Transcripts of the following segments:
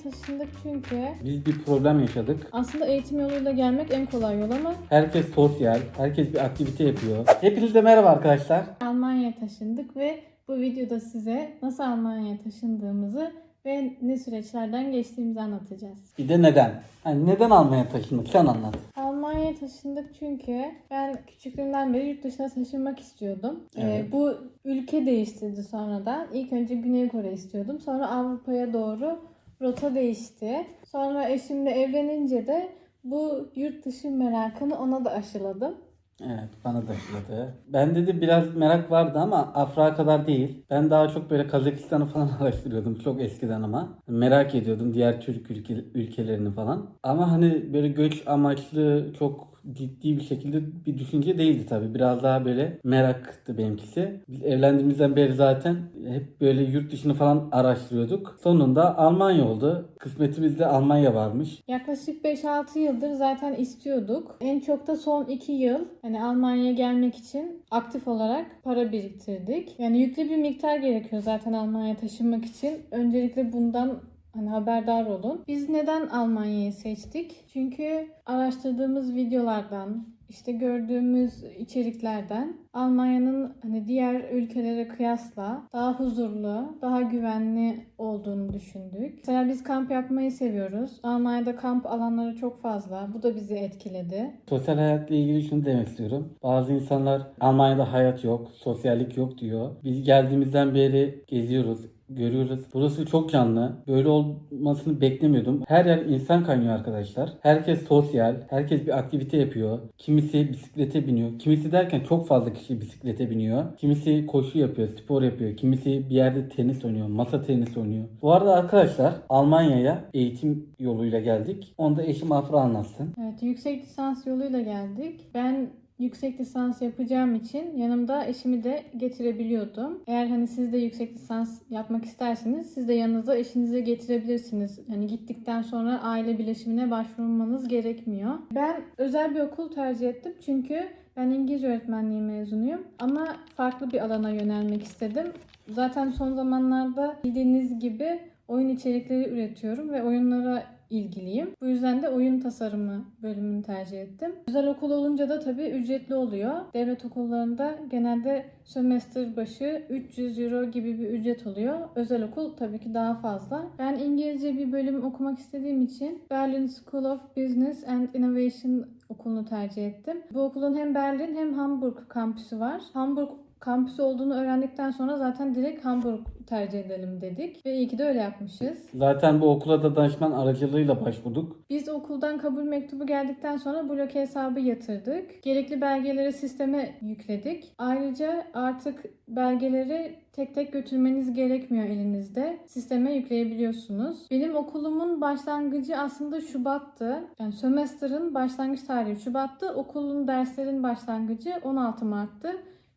taşındık çünkü Biz bir problem yaşadık. aslında eğitim yoluyla gelmek en kolay yol ama Herkes sosyal, herkes bir aktivite yapıyor. Hepinize merhaba arkadaşlar. Almanya'ya taşındık ve bu videoda size nasıl Almanya'ya taşındığımızı ve ne süreçlerden geçtiğimizi anlatacağız. Bir de neden? Hani neden Almanya'ya taşındık? Sen anlat. Almanya'ya taşındık çünkü ben küçüklüğümden beri yurt dışına taşınmak istiyordum. Evet. Bu ülke değiştirdi sonradan. İlk önce Güney Kore istiyordum. Sonra Avrupa'ya doğru rota değişti. Sonra eşimle evlenince de bu yurt dışı merakını ona da aşıladım. Evet, bana da aşıladı. Bende de biraz merak vardı ama Afra kadar değil. Ben daha çok böyle Kazakistan'ı falan araştırıyordum çok eskiden ama. Merak ediyordum diğer Türk ülkelerini falan. Ama hani böyle göç amaçlı çok ciddi bir şekilde bir düşünce değildi tabii. Biraz daha böyle meraktı benimkisi. Biz evlendiğimizden beri zaten hep böyle yurt dışını falan araştırıyorduk. Sonunda Almanya oldu. Kısmetimizde Almanya varmış. Yaklaşık 5-6 yıldır zaten istiyorduk. En çok da son 2 yıl hani Almanya'ya gelmek için aktif olarak para biriktirdik. Yani yüklü bir miktar gerekiyor zaten Almanya'ya taşınmak için. Öncelikle bundan haberdar olun. Biz neden Almanya'yı seçtik? Çünkü araştırdığımız videolardan, işte gördüğümüz içeriklerden Almanya'nın diğer ülkelere kıyasla daha huzurlu, daha güvenli olduğunu düşündük. Mesela biz kamp yapmayı seviyoruz. Almanya'da kamp alanları çok fazla. Bu da bizi etkiledi. Sosyal hayatla ilgili şunu demek istiyorum. Bazı insanlar Almanya'da hayat yok, sosyallik yok diyor. Biz geldiğimizden beri geziyoruz, görüyoruz. Burası çok canlı. Böyle olmasını beklemiyordum. Her yer insan kaynıyor arkadaşlar. Herkes sosyal, herkes bir aktivite yapıyor. Kimisi bisiklete biniyor. Kimisi derken çok fazla kişi bisiklete biniyor. Kimisi koşu yapıyor, spor yapıyor. Kimisi bir yerde tenis oynuyor, masa tenisi oynuyor. Bu arada arkadaşlar Almanya'ya eğitim yoluyla geldik. Onu da eşim Afra anlatsın. Evet, yüksek lisans yoluyla geldik. Ben yüksek lisans yapacağım için yanımda eşimi de getirebiliyordum. Eğer siz de yüksek lisans yapmak isterseniz siz de yanınızda eşinizi getirebilirsiniz. Gittikten sonra aile birleşimine başvurmanız gerekmiyor. Ben özel bir okul tercih ettim çünkü ben İngilizce öğretmenliği mezunuyum ama farklı bir alana yönelmek istedim. Zaten son zamanlarda bildiğiniz gibi oyun içerikleri üretiyorum ve oyunlara ilgiliyim. Bu yüzden de oyun tasarımı bölümünü tercih ettim. Özel okul olunca da tabii ücretli oluyor. Devlet okullarında genelde sömestr başı 300 euro gibi bir ücret oluyor. Özel okul tabii ki daha fazla. Ben İngilizce bir bölüm okumak istediğim için Berlin School of Business and Innovation okulunu tercih ettim. Bu okulun hem Berlin hem Hamburg kampüsü var. Hamburg kampüsü olduğunu öğrendikten sonra zaten direkt Hamburg tercih edelim dedik. Ve iyi ki de öyle yapmışız. Zaten bu okula da danışman aracılığıyla başvurduk. Biz okuldan kabul mektubu geldikten sonra bloke hesabı yatırdık. Gerekli belgeleri sisteme yükledik. Ayrıca artık belgeleri tek tek götürmeniz gerekmiyor elinizde. Sisteme yükleyebiliyorsunuz. Benim okulumun başlangıcı aslında Şubat'tı. Yani sömestrın başlangıç tarihi Şubat'tı. Okulun derslerin başlangıcı 16 Mart'tı.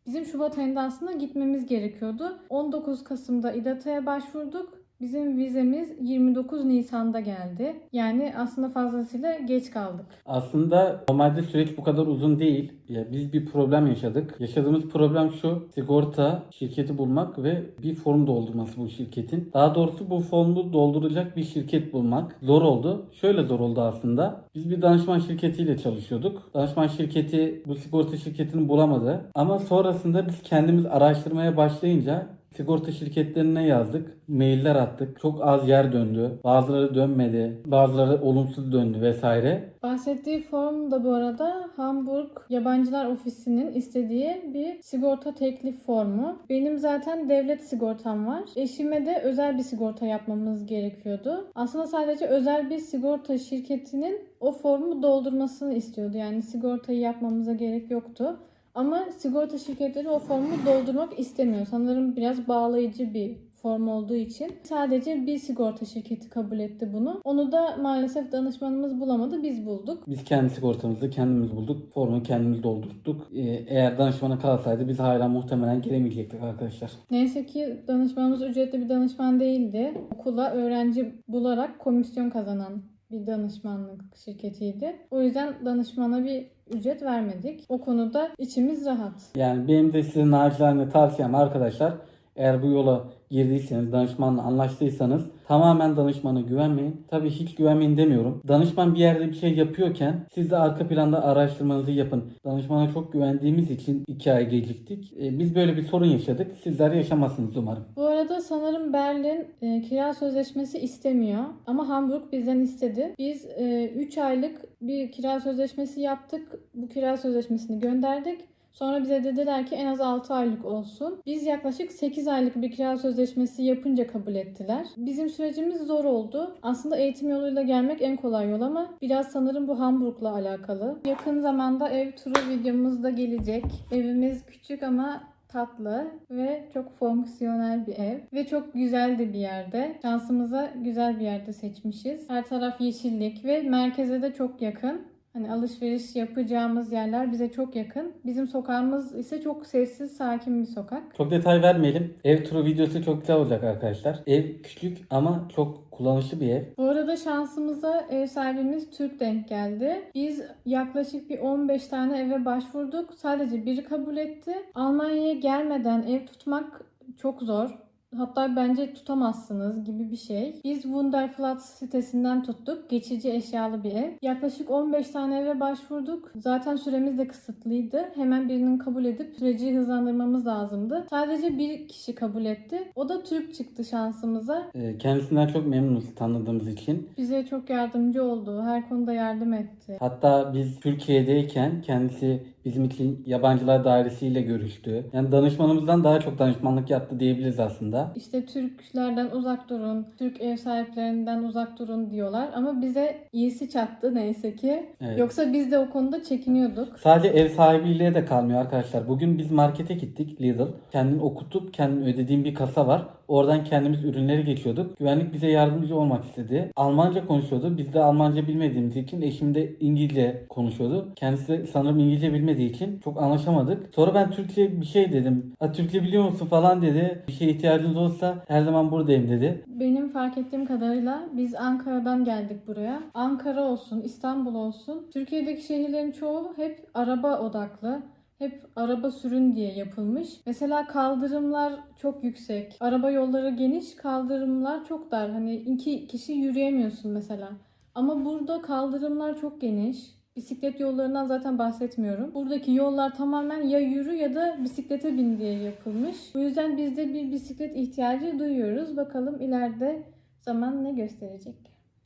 Bizim Şubat ayında aslında gitmemiz gerekiyordu. 19 Kasım'da İDATA'ya başvurduk. Bizim vizemiz 29 Nisan'da geldi. Yani aslında fazlasıyla geç kaldık. Aslında normalde süreç bu kadar uzun değil. Ya biz bir problem yaşadık. Yaşadığımız problem şu: sigorta şirketi bulmak ve bir form doldurması bu şirketin. Daha doğrusu bu formu dolduracak bir şirket bulmak zor oldu. Şöyle zor oldu aslında. Biz bir danışman şirketiyle çalışıyorduk. Danışman şirketi bu sigorta şirketini bulamadı. Ama sonrasında biz kendimiz araştırmaya başlayınca sigorta şirketlerine yazdık. Mailler attık. Çok az yer döndü. Bazıları dönmedi. Bazıları olumsuz döndü vesaire. Bahsettiği form da bu arada Hamburg Yabancılar Ofisi'nin istediği bir sigorta teklif formu. Benim zaten devlet sigortam var. Eşime de özel bir sigorta yapmamız gerekiyordu. Aslında sadece özel bir sigorta şirketinin o formu doldurmasını istiyordu. Yani sigortayı yapmamıza gerek yoktu. Ama sigorta şirketleri o formu doldurmak istemiyor. Sanırım biraz bağlayıcı bir form olduğu için. Sadece bir sigorta şirketi kabul etti bunu. Onu da maalesef danışmanımız bulamadı. Biz bulduk. Biz kendi sigortamızı kendimiz bulduk. Formu kendimiz doldurduk. Eğer danışmana kalsaydı biz hala muhtemelen gelemeyecektik arkadaşlar. Neyse ki danışmanımız ücretli bir danışman değildi. Okula öğrenci bularak komisyon kazanan bir danışmanlık şirketiydi. O yüzden danışmana bir ücret vermedik. O konuda içimiz rahat. Yani benim de size nacizane tavsiyem arkadaşlar, eğer bu yola girdiyseniz, danışmanla anlaştıysanız tamamen danışmana güvenmeyin. Tabii hiç güvenmeyin demiyorum. Danışman bir yerde bir şey yapıyorken siz de arka planda araştırmanızı yapın. Danışmana çok güvendiğimiz için 2 ay geciktik. Biz böyle bir sorun yaşadık. Sizler yaşamazsınız umarım. Bu arada sanırım Berlin kira sözleşmesi istemiyor ama Hamburg bizden istedi. Biz 3 aylık bir kira sözleşmesi yaptık. Bu kira sözleşmesini gönderdik. Sonra bize dediler ki en az 6 aylık olsun. Biz yaklaşık 8 aylık bir kira sözleşmesi yapınca kabul ettiler. Bizim sürecimiz zor oldu. Aslında eğitim yoluyla gelmek en kolay yol ama biraz sanırım bu Hamburg'la alakalı. Yakın zamanda ev turu videomuz da gelecek. Evimiz küçük ama tatlı ve çok fonksiyonel bir ev ve çok güzel de bir yerde. Şansımıza güzel bir yerde seçmişiz. Her taraf yeşillik ve merkeze de çok yakın. Hani alışveriş yapacağımız yerler bize çok yakın. Bizim sokağımız ise çok sessiz, sakin bir sokak. Çok detay vermeyelim. Ev turu videosu çok güzel olacak arkadaşlar. Ev küçük ama çok kullanışlı bir ev. Bu arada şansımıza ev sahibimiz Türk denk geldi. Biz yaklaşık bir 15 tane eve başvurduk. Sadece biri kabul etti. Almanya'ya gelmeden ev tutmak çok zor. Hatta bence tutamazsınız gibi bir şey. Biz Wunderflat sitesinden tuttuk. Geçici eşyalı bir ev. Yaklaşık 15 tane eve başvurduk. Zaten süremiz de kısıtlıydı. Hemen birinin kabul edip süreci hızlandırmamız lazımdı. Sadece bir kişi kabul etti. O da Türk çıktı şansımıza. Kendisinden çok memnunuz tanıdığımız için. Bize çok yardımcı oldu. Her konuda yardım etti. Hatta biz Türkiye'deyken kendisi bizim için yabancılar dairesiyle görüştü. Yani danışmanımızdan daha çok danışmanlık yaptı diyebiliriz aslında. İşte Türklerden uzak durun, Türk ev sahiplerinden uzak durun diyorlar. Ama bize iyisi çattı neyse ki. Evet. Yoksa biz de o konuda çekiniyorduk. Sadece ev sahibiyle de kalmıyor arkadaşlar. Bugün biz markete gittik, Lidl. Kendin okutup kendin ödediğim bir kasa var. Oradan kendimiz ürünleri geçiyorduk. Güvenlik bize yardımcı olmak istedi. Almanca konuşuyordu. Biz de Almanca bilmediğimiz için eşim de İngilizce konuşuyordu. Kendisi de sanırım İngilizce bilmediği için çok anlaşamadık. Sonra ben Türkçe bir şey dedim. Türkçe biliyor musun falan dedi. Bir şeye ihtiyacınız olsa her zaman buradayım dedi. Benim fark ettiğim kadarıyla biz Ankara'dan geldik buraya. Ankara olsun, İstanbul olsun. Türkiye'deki şehirlerin çoğu hep araba odaklı. Hep araba sürün diye yapılmış. Mesela kaldırımlar çok yüksek. Araba yolları geniş, kaldırımlar çok dar. Hani 2 kişi yürüyemiyorsun mesela. Ama burada kaldırımlar çok geniş. Bisiklet yollarından zaten bahsetmiyorum. Buradaki yollar tamamen ya yürü ya da bisiklete bin diye yapılmış. Bu yüzden biz de bir bisiklet ihtiyacı duyuyoruz. Bakalım ileride zaman ne gösterecek.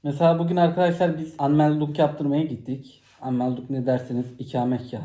Mesela bugün arkadaşlar biz Anmeldung yaptırmaya gittik. Anmeldung ne derseniz ikametgah.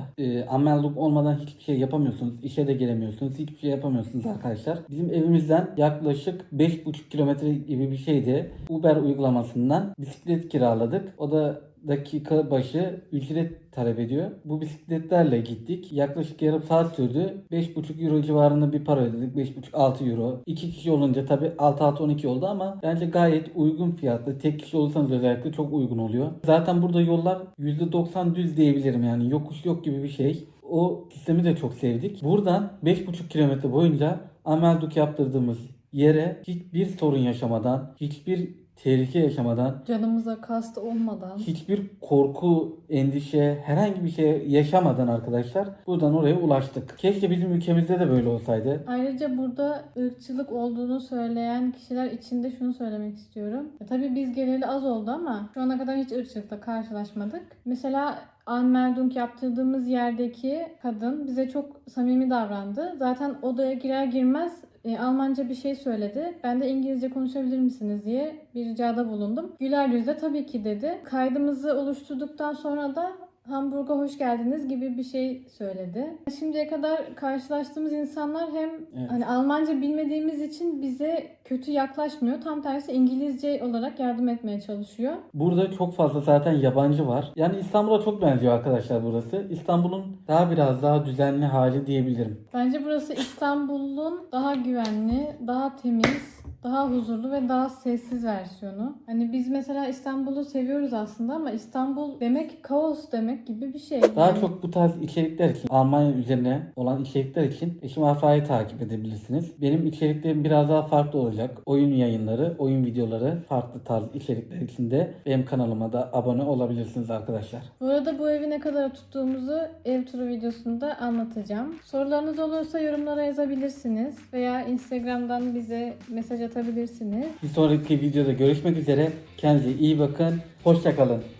Anmeldung olmadan hiçbir şey yapamıyorsunuz. İşe de giremiyorsunuz. Hiçbir şey yapamıyorsunuz arkadaşlar. Bizim evimizden yaklaşık 5,5 kilometre gibi bir şeydi. Uber uygulamasından bisiklet kiraladık. O da dakika başı ücret talep ediyor. Bu bisikletlerle gittik. Yaklaşık yarım saat sürdü. 5,5 euro civarında bir para ödedik. 5,5-6 euro. 2 kişi olunca tabi 6-6-12 oldu ama bence gayet uygun fiyatlı. Tek kişi olursanız özellikle çok uygun oluyor. Zaten burada yollar %90 düz diyebilirim yani. Yokuş yok gibi bir şey. O sistemi de çok sevdik. Buradan 5,5 kilometre boyunca Amelduk yaptırdığımız yere hiçbir sorun yaşamadan, hiçbir tehlike yaşamadan, Canımıza kast olmadan. hiçbir korku, endişe, herhangi bir şey yaşamadan arkadaşlar buradan oraya ulaştık. Keşke bizim ülkemizde de böyle olsaydı. Ayrıca burada ırkçılık olduğunu söyleyen kişiler için de şunu söylemek istiyorum. Tabii biz geleli az oldu ama şu ana kadar hiç ırkçılıkla karşılaşmadık. Mesela Anmeldung yaptırdığımız yerdeki kadın bize çok samimi davrandı. Zaten odaya girer girmez Almanca bir şey söyledi. Ben de İngilizce konuşabilir misiniz diye bir ricada bulundum. Güler yüzle tabii ki dedi. Kaydımızı oluşturduktan sonra da Hamburg'a hoş geldiniz gibi bir şey söyledi. Şimdiye kadar karşılaştığımız insanlar hem hani Almanca bilmediğimiz için bize kötü yaklaşmıyor. Tam tersi İngilizce olarak yardım etmeye çalışıyor. Burada çok fazla zaten yabancı var. Yani İstanbul'a çok benziyor arkadaşlar burası. İstanbul'un biraz daha düzenli hali diyebilirim. Bence burası İstanbul'un daha güvenli, daha temiz, daha huzurlu ve daha sessiz versiyonu. Hani biz mesela İstanbul'u seviyoruz aslında ama İstanbul demek kaos demek gibi bir şey. Daha Yani çok bu tarz içerikler için, Almanya üzerine olan içerikler için Eşim Afa'yı takip edebilirsiniz. Benim içeriklerim biraz daha farklı olacak. Oyun yayınları, oyun videoları, farklı tarz içerikler için de benim kanalıma da abone olabilirsiniz arkadaşlar. bu arada bu evi ne kadar tuttuğumuzu ev turu videosunda anlatacağım. Sorularınız olursa yorumlara yazabilirsiniz veya Instagram'dan bize mesaj atabilirsiniz. Bir sonraki videoda görüşmek üzere. Kendinize iyi bakın. Hoşça kalın.